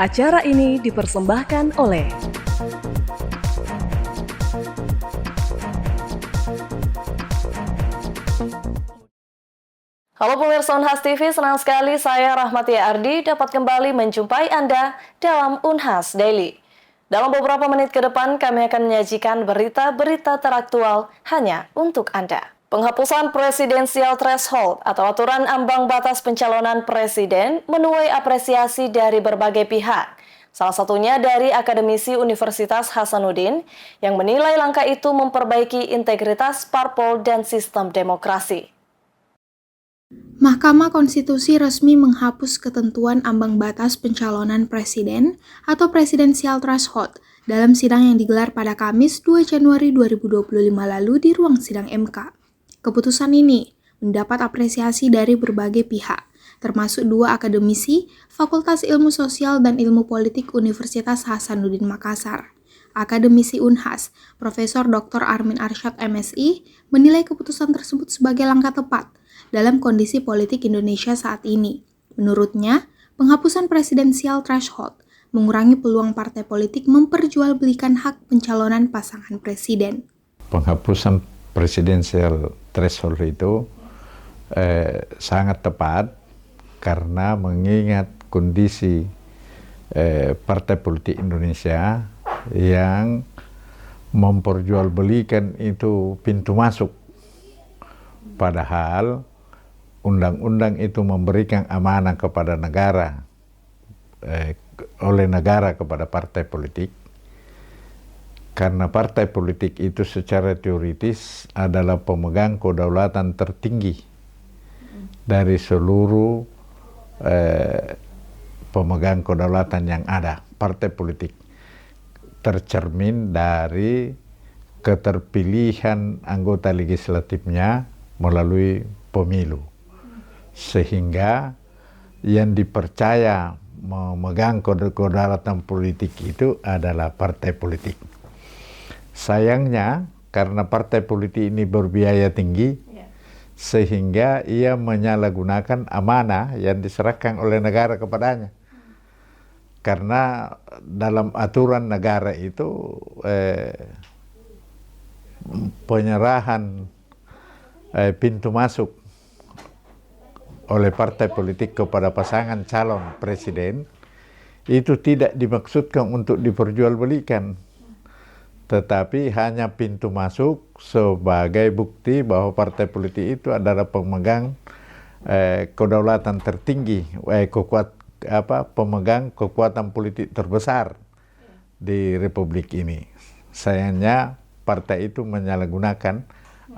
Acara ini dipersembahkan oleh Halo pemirsa Unhas TV, senang sekali saya Rahmatia Ardi dapat kembali menjumpai Anda dalam Unhas Daily. Dalam beberapa menit ke depan kami akan menyajikan berita-berita teraktual hanya untuk Anda. Penghapusan presidensial threshold atau aturan ambang batas pencalonan presiden menuai apresiasi dari berbagai pihak. Salah satunya dari akademisi Universitas Hasanuddin yang menilai langkah itu memperbaiki integritas parpol dan sistem demokrasi. Mahkamah Konstitusi resmi menghapus ketentuan ambang batas pencalonan presiden atau presidensial threshold dalam sidang yang digelar pada Kamis 2 Januari 2025 lalu di ruang sidang MK. Keputusan ini mendapat apresiasi dari berbagai pihak, termasuk dua akademisi Fakultas Ilmu Sosial dan Ilmu Politik Universitas Hasanuddin Makassar. Akademisi Unhas, Profesor Dr. Armin Arsyad MSI, menilai keputusan tersebut sebagai langkah tepat dalam kondisi politik Indonesia saat ini. Menurutnya, penghapusan presidensial threshold mengurangi peluang partai politik memperjualbelikan hak pencalonan pasangan presiden. Penghapusan presidensial threshold itu sangat tepat karena mengingat kondisi partai politik Indonesia yang memperjualbelikan itu pintu masuk, padahal undang-undang itu memberikan amanah kepada negara, oleh negara kepada partai politik, karena partai politik itu secara teoritis adalah pemegang kedaulatan tertinggi dari seluruh pemegang kedaulatan yang ada. Partai politik tercermin dari keterpilihan anggota legislatifnya melalui pemilu, sehingga yang dipercaya memegang kedaulatan politik itu adalah partai politik. Sayangnya karena partai politik ini berbiaya tinggi, sehingga ia menyalahgunakan amanah yang diserahkan oleh negara kepadanya. Karena dalam aturan negara itu penyerahan pintu masuk oleh partai politik kepada pasangan calon presiden itu tidak dimaksudkan untuk diperjualbelikan, tetapi hanya pintu masuk sebagai bukti bahwa partai politik itu adalah pemegang kedaulatan tertinggi, pemegang kekuatan politik terbesar di Republik ini. Sayangnya partai itu menyalahgunakan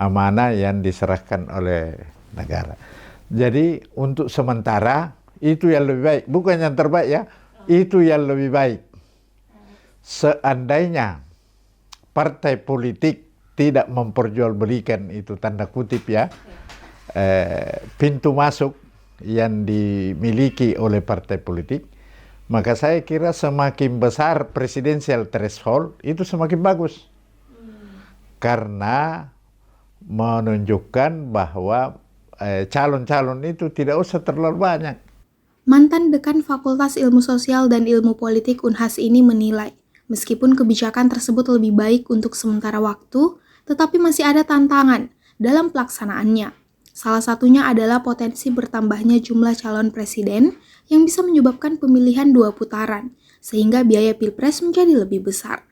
amanah yang diserahkan oleh negara. Jadi untuk sementara itu yang lebih baik, bukan yang terbaik ya, itu yang lebih baik. Seandainya partai politik tidak memperjualbelikan itu tanda kutip ya, pintu masuk yang dimiliki oleh partai politik, maka saya kira semakin besar presidensial threshold itu semakin bagus. Karena menunjukkan bahwa calon-calon itu tidak usah terlalu banyak. Mantan Dekan Fakultas Ilmu Sosial dan Ilmu Politik Unhas ini menilai, meskipun kebijakan tersebut lebih baik untuk sementara waktu, tetapi masih ada tantangan dalam pelaksanaannya. Salah satunya adalah potensi bertambahnya jumlah calon presiden yang bisa menyebabkan pemilihan 2 putaran, sehingga biaya pilpres menjadi lebih besar.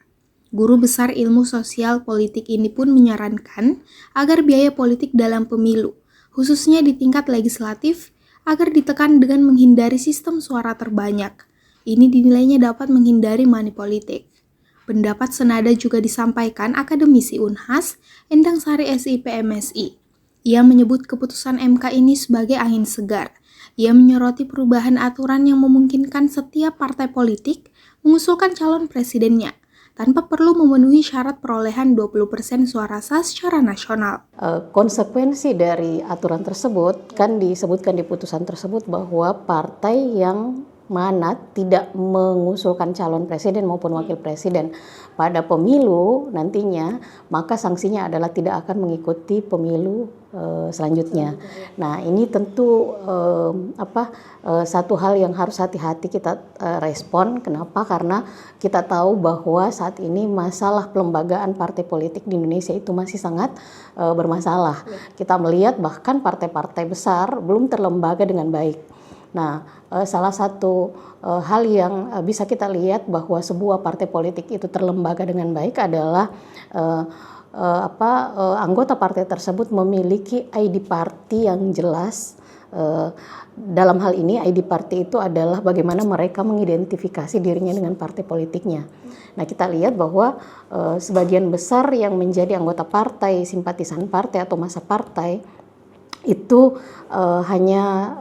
Guru besar ilmu sosial politik ini pun menyarankan agar biaya politik dalam pemilu, khususnya di tingkat legislatif, agar ditekan dengan menghindari sistem suara terbanyak. Ini dinilainya dapat menghindari money politik. Pendapat senada juga disampaikan akademisi Unhas, Endang Sari SIP MSI. Ia menyebut keputusan MK ini sebagai angin segar. Ia menyoroti perubahan aturan yang memungkinkan setiap partai politik mengusulkan calon presidennya, tanpa perlu memenuhi syarat perolehan 20% suara sah secara nasional. Konsekuensi dari aturan tersebut kan disebutkan di putusan tersebut bahwa partai yang mana tidak mengusulkan calon presiden maupun wakil presiden pada pemilu nantinya, maka sanksinya adalah tidak akan mengikuti pemilu selanjutnya. Nah, ini tentu satu hal yang harus hati-hati kita respon. Kenapa? Karena kita tahu bahwa saat ini masalah pelembagaan partai politik di Indonesia itu masih sangat bermasalah. Kita melihat bahkan partai-partai besar belum terlembaga dengan baik. Nah, salah satu hal yang bisa kita lihat bahwa sebuah partai politik itu terlembaga dengan baik adalah anggota partai tersebut memiliki ID party yang jelas. Dalam hal ini ID party itu adalah bagaimana mereka mengidentifikasi dirinya dengan partai politiknya. Nah, kita lihat bahwa sebagian besar yang menjadi anggota partai, simpatisan partai atau massa partai itu hanya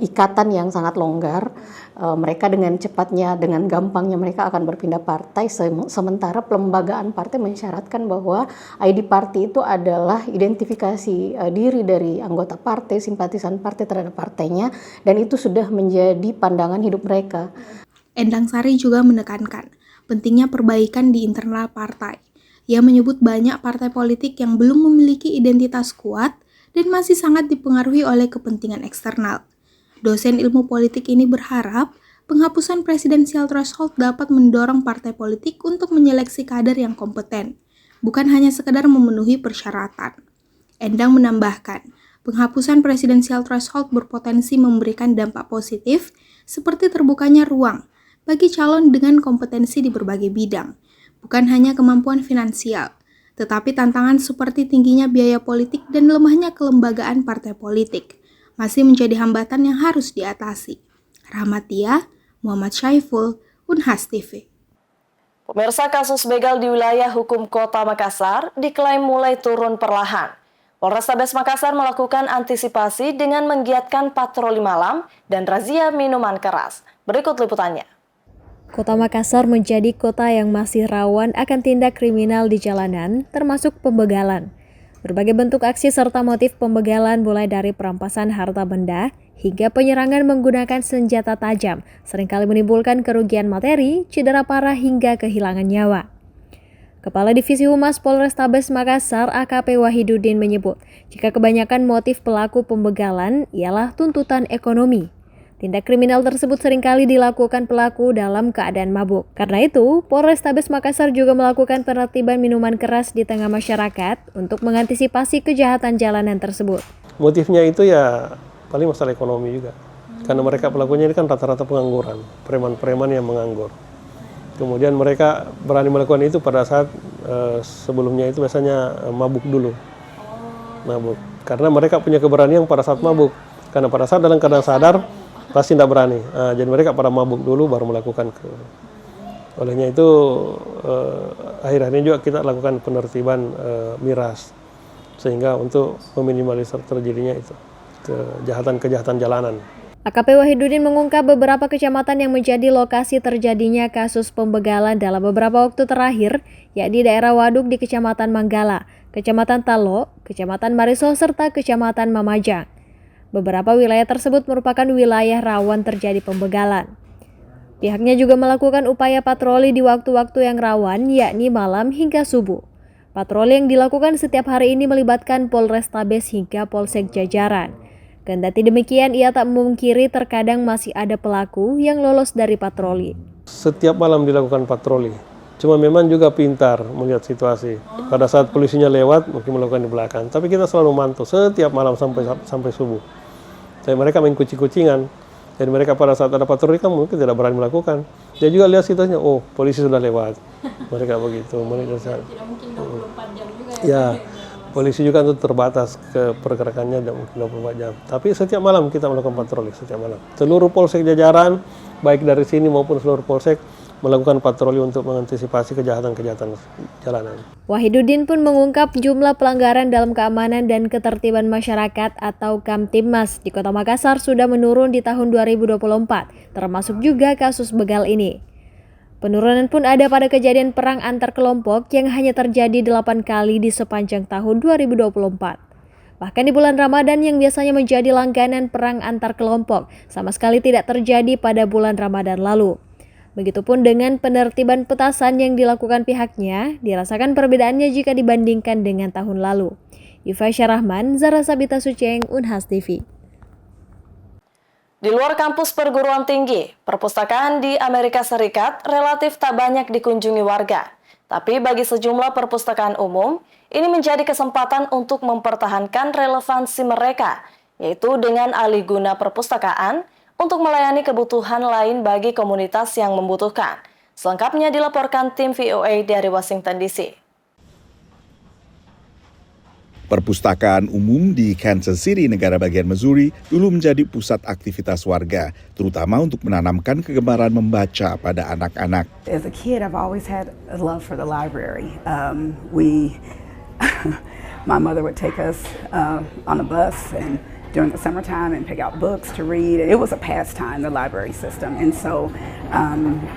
ikatan yang sangat longgar. Mereka dengan cepatnya, dengan gampangnya mereka akan berpindah partai, sementara pelembagaan partai mensyaratkan bahwa ID party itu adalah identifikasi diri dari anggota partai, simpatisan partai terhadap partainya, dan itu sudah menjadi pandangan hidup mereka. Endang Sari juga menekankan pentingnya perbaikan di internal partai. Ia menyebut banyak partai politik yang belum memiliki identitas kuat dan masih sangat dipengaruhi oleh kepentingan eksternal. Dosen ilmu politik ini berharap penghapusan presidensial threshold dapat mendorong partai politik untuk menyeleksi kader yang kompeten, bukan hanya sekedar memenuhi persyaratan. Endang menambahkan, penghapusan presidensial threshold berpotensi memberikan dampak positif seperti terbukanya ruang bagi calon dengan kompetensi di berbagai bidang, bukan hanya kemampuan finansial, tetapi tantangan seperti tingginya biaya politik dan lemahnya kelembagaan partai politik masih menjadi hambatan yang harus diatasi. Rahmatia, Muhammad Syaiful, Unhas TV. Pemirsa, kasus begal di wilayah hukum Kota Makassar diklaim mulai turun perlahan. Polrestabes Makassar melakukan antisipasi dengan menggiatkan patroli malam dan razia minuman keras. Berikut liputannya. Kota Makassar menjadi kota yang masih rawan akan tindak kriminal di jalanan, termasuk pembegalan. Berbagai bentuk aksi serta motif pembegalan mulai dari perampasan harta benda hingga penyerangan menggunakan senjata tajam seringkali menimbulkan kerugian materi, cedera parah hingga kehilangan nyawa. Kepala Divisi Humas Polrestabes Makassar AKP Wahidudin menyebut, jika kebanyakan motif pelaku pembegalan ialah tuntutan ekonomi. Tindak kriminal tersebut seringkali dilakukan pelaku dalam keadaan mabuk. Karena itu, Polrestabes Makassar juga melakukan penertiban minuman keras di tengah masyarakat untuk mengantisipasi kejahatan jalanan tersebut. Motifnya itu ya paling masalah ekonomi juga. Karena mereka pelakunya ini kan rata-rata pengangguran, preman-preman yang menganggur. Kemudian mereka berani melakukan itu pada saat sebelumnya itu biasanya mabuk dulu. Mabuk. Karena mereka punya keberanian pada saat mabuk. Karena pada saat dalam keadaan sadar, pasti tidak berani. Jadi mereka pada mabuk dulu baru melakukan. Olehnya itu akhir-akhir ini juga kita lakukan penertiban miras sehingga untuk meminimalisir terjadinya itu kejahatan jalanan. AKP Wahidudin mengungkap beberapa kecamatan yang menjadi lokasi terjadinya kasus pembegalan dalam beberapa waktu terakhir, yakni daerah Waduk di Kecamatan Manggala, Kecamatan Talo, Kecamatan Mariso, serta Kecamatan Mamajang. Beberapa wilayah tersebut merupakan wilayah rawan terjadi pembegalan. Pihaknya juga melakukan upaya patroli di waktu-waktu yang rawan, yakni malam hingga subuh. Patroli yang dilakukan setiap hari ini melibatkan Polrestabes hingga Polsek jajaran. Kendati demikian, ia tak memungkiri terkadang masih ada pelaku yang lolos dari patroli. Setiap malam dilakukan patroli. Cuma memang juga pintar melihat situasi. Pada saat polisinya lewat, mungkin melakukan di belakang. Tapi kita selalu mantau setiap malam sampai subuh. Dan mereka main kucing-kucingan. Dan mereka pada saat ada patroli kan mungkin tidak berani melakukan. Dia juga lihat situasinya, oh polisi sudah lewat. Mereka begitu. Tidak mungkin 24 jam juga ya? Polisi juga itu terbatas ke pergerakannya tidak mungkin 24 jam. Tapi setiap malam kita melakukan patroli, setiap malam. Seluruh polsek jajaran, baik dari sini maupun seluruh polsek, melakukan patroli untuk mengantisipasi kejahatan-kejahatan jalanan. Wahidudin pun mengungkap jumlah pelanggaran dalam keamanan dan ketertiban masyarakat atau Kamtibmas di Kota Makassar sudah menurun di tahun 2024, termasuk juga kasus begal ini. Penurunan pun ada pada kejadian perang antar kelompok yang hanya terjadi 8 kali di sepanjang tahun 2024. Bahkan di bulan Ramadan yang biasanya menjadi langganan perang antar kelompok, sama sekali tidak terjadi pada bulan Ramadan lalu. Begitupun dengan penertiban petasan yang dilakukan pihaknya, dirasakan perbedaannya jika dibandingkan dengan tahun lalu. Yufai Syarahman, Zara Sabita Suceng, Unhas TV. Di luar kampus perguruan tinggi, perpustakaan di Amerika Serikat relatif tak banyak dikunjungi warga. Tapi bagi sejumlah perpustakaan umum, ini menjadi kesempatan untuk mempertahankan relevansi mereka, yaitu dengan alih guna perpustakaan untuk melayani kebutuhan lain bagi komunitas yang membutuhkan. Selengkapnya dilaporkan tim VOA dari Washington DC. Perpustakaan umum di Kansas City, negara bagian Missouri, dulu menjadi pusat aktivitas warga, terutama untuk menanamkan kegemaran membaca pada anak-anak. As a kid, I've always had a love for the library. My mother would take us on a bus and during the summertime and pick out books to read. It was a pastime, the library system, and so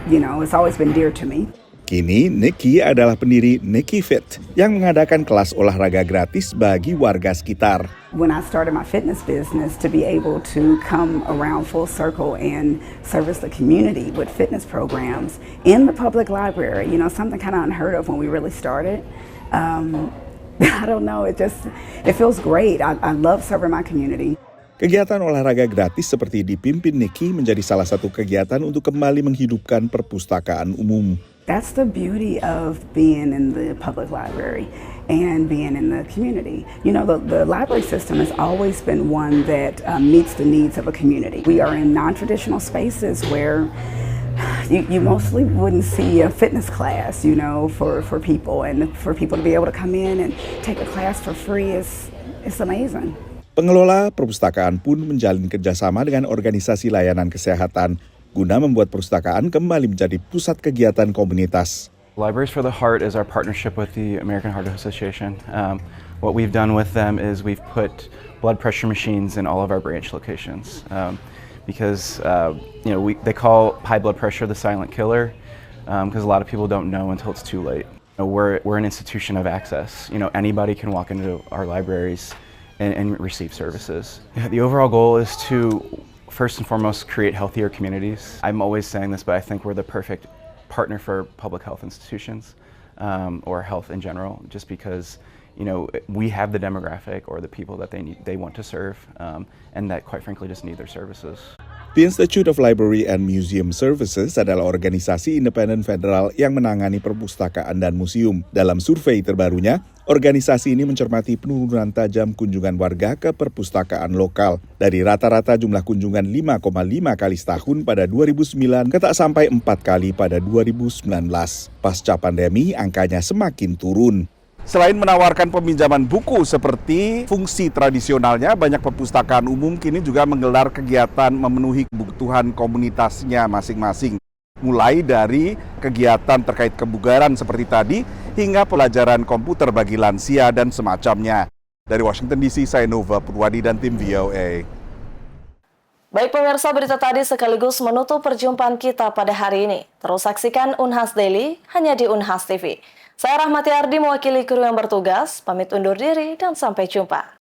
it's always been dear to me. Kini, Nikki adalah pendiri Nikki Fit yang mengadakan kelas olahraga gratis bagi warga sekitar. When I started my fitness business, to be able to come around full circle and service the community with fitness programs in the public library, something kind of unheard of when we really started. I don't know, it feels great. I love serving my community. Kegiatan olahraga gratis seperti dipimpin Nikki menjadi salah satu kegiatan untuk kembali menghidupkan perpustakaan umum. That's the beauty of being in the public library and being in the community. The library system has always been one that meets the needs of a community. We are in non-traditional spaces where you mostly wouldn't see a fitness class, for people. And for people to be able to come in and take a class for free is amazing. Pengelola perpustakaan pun menjalin kerjasama dengan organisasi layanan kesehatan guna membuat perpustakaan kembali menjadi pusat kegiatan komunitas. Libraries for the Heart is our partnership with the American Heart Association. What we've done with them is we've put blood pressure machines in all of our branch locations because they call high blood pressure the silent killer because a lot of people don't know until it's too late. We're an institution of access. Anybody can walk into our libraries and receive services. The overall goal is to first and foremost, create healthier communities. I'm always saying this, but I think we're the perfect partner for public health institutions or health in general, just because we have the demographic or the people that they want to serve, and that quite frankly just need their services. The Institute of Library and Museum Services adalah organisasi independen federal yang menangani perpustakaan dan museum. Dalam survei terbarunya, organisasi ini mencermati penurunan tajam kunjungan warga ke perpustakaan lokal. Dari rata-rata jumlah kunjungan 5,5 kali setahun pada 2009 ke tak sampai 4 kali pada 2019. Pasca pandemi, angkanya semakin turun. Selain menawarkan peminjaman buku seperti fungsi tradisionalnya, banyak perpustakaan umum kini juga menggelar kegiatan memenuhi kebutuhan komunitasnya masing-masing. Mulai dari kegiatan terkait kebugaran seperti tadi, hingga pelajaran komputer bagi lansia dan semacamnya. Dari Washington DC, saya Nova Purwadi dan tim VOA. Baik pemirsa, berita tadi sekaligus menutup perjumpaan kita pada hari ini. Terus saksikan Unhas Daily hanya di Unhas TV. Saya Rahmati Ardi mewakili kru yang bertugas, pamit undur diri dan sampai jumpa.